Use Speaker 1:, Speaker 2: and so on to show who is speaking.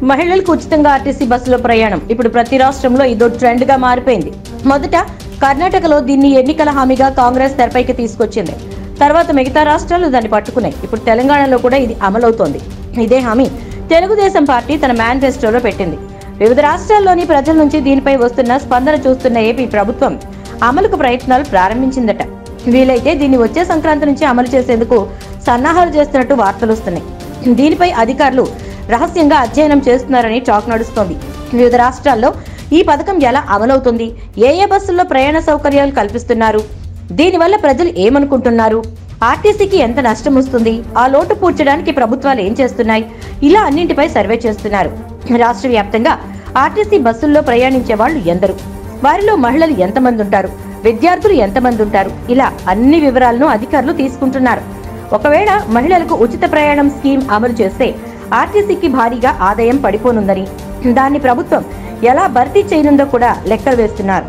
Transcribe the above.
Speaker 1: మహిళలకు ఉచితంగా ఆర్టీసీ బస్సులో ప్రయాణం ఇప్పుడు ప్రతి రాష్ట్రంలో ఇదో ట్రెండ్ గా మారిపోయింది. మొదట కర్ణాటకలో దీన్ని ఎన్నికల హామీగా కాంగ్రెస్ తెరపైకి తీసుకొచ్చింది. తర్వాత మిగతా రాష్ట్రాలు దాన్ని పట్టుకున్నాయి. ఇప్పుడు తెలంగాణలో కూడా ఇది అమలవుతోంది. ఇదే హామీ తెలుగుదేశం పార్టీ తన మేనిఫెస్టోలో పెట్టింది. వివిధ రాష్ట్రాల్లోని ప్రజల నుంచి దీనిపై వస్తున్న స్పందన చూస్తున్న ఏపీ ప్రభుత్వం అమలుకు ప్రయత్నాలు ప్రారంభించిందట. వీలైతే దీన్ని వచ్చే సంక్రాంతి నుంచి అమలు చేసేందుకు సన్నాహాలు చేస్తున్నట్టు వార్తలు వస్తున్నాయి. దీనిపై అధికారులు రహస్యంగా అధ్యయనం చేస్తున్నారని టాక్ నడుస్తోంది. వివిధ రాష్ట్రాల్లో ఈ పథకం ఎలా అమలవుతుంది, ఏ బస్సుల్లో ప్రయాణ సౌకర్యాలు కల్పిస్తున్నారు, దీనివల్ల ప్రజలు ఏమనుకుంటున్నారు, ఆర్టీసీకి ఎంత నష్టం వస్తుంది, ఆ లోటు పూడ్చడానికి ప్రభుత్వాలు ఏం చేస్తున్నాయి, ఇలా అన్నింటిపై సర్వే చేస్తున్నారు. రాష్ట్ర వ్యాప్తంగా ఆర్టీసీ బస్సుల్లో ప్రయాణించే వాళ్ళు ఎందరు, వారిలో మహిళలు ఎంతమంది ఉంటారు, విద్యార్థులు ఎంతమంది ఉంటారు, ఇలా అన్ని వివరాలను అధికారులు తీసుకుంటున్నారు. ఒకవేళ మహిళలకు ఉచిత ప్రయాణం స్కీమ్ అమలు చేస్తే ఆర్టీసీకి భారీగా ఆదాయం పడిపోనుందని, దాన్ని ప్రభుత్వం ఎలా భర్తీ చేయనుందో కూడా లెక్కలు వేస్తున్నారు.